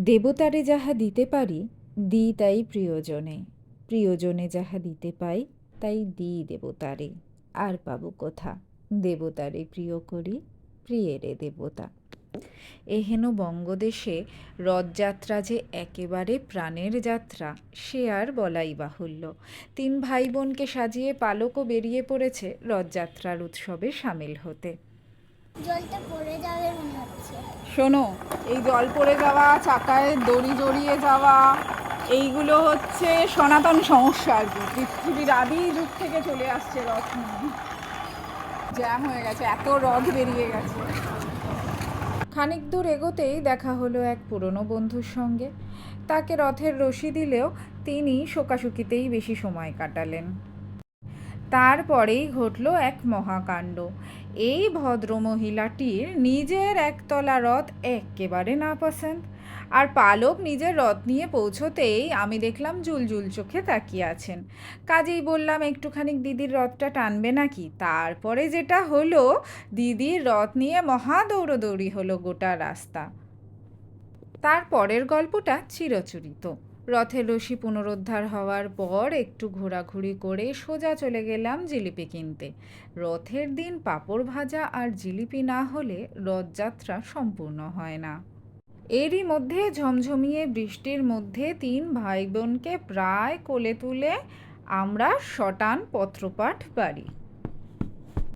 দেবতারে যাহা দিতে পারি দিই তাই প্রিয়জনে, প্রিয়জনে যাহা দিতে পাই তাই দিই দেবতারে। আর পাবো কোথা, দেবতারে প্রিয় করি, প্রিয়েরে দেবতা। এহেন বঙ্গদেশে রথযাত্রা যে একেবারে প্রাণের যাত্রা, সে আর বলাই বাহুল্য। 3 ভাই বোনকে সাজিয়ে পালকও বেরিয়ে পড়েছে রথযাত্রার উৎসবে সামিল হতে। জলটা পড়ে যাবে মনে হচ্ছে। শোনো, এই জল পড়ে যাওয়া, চাকায় দড়ি জড়িয়ে যাওয়া, এইগুলো হচ্ছে সনাতন সমস্যা আর কি। পৃথিবীর আদি যুগ থেকে চলে আসছে রথ নিয়ে। জ্যাম হয়ে গেছে, এত রথ বেরিয়ে গেছে। খানিক দূর এগোতেই দেখা হলো এক পুরনো বন্ধুর সঙ্গে। তাকে রথের রশি দিলেও তিনি শোকাশুকিতেই বেশি সময় কাটালেন। তারপরেই ঘটল এক মহাকাণ্ড। এই ভদ্রমহিলাটির নিজের একতলা রথ একেবারে নাপসন্দ, আর পালক নিজের রথ নিয়ে পৌঁছতেই আমি দেখলাম জুলজুল চোখে তাকিয়ে আছেন। কাজেই বললাম, একটুখানি দিদির রথটা টানবে নাকি? তারপরে যেটা হলো, দিদির রথ নিয়ে মহা দৌড়োদৌড়ি হলো গোটা রাস্তা। তারপরের গল্পটা চিরচরিত। রথের রশি পুনরুদ্ধার হওয়ার পর একটু ঘোরাঘুরি করে সোজা চলে গেলাম জিলিপি কিনতে। রথের দিন পাঁপড় ভাজা আর জিলিপি না হলে রথযাত্রা সম্পূর্ণ হয় না। এরই মধ্যে ঝমঝমিয়ে বৃষ্টির মধ্যে 3 ভাই বোনকে প্রায় কোলে তুলে আমরা শটান পত্রপাঠ বাড়ি।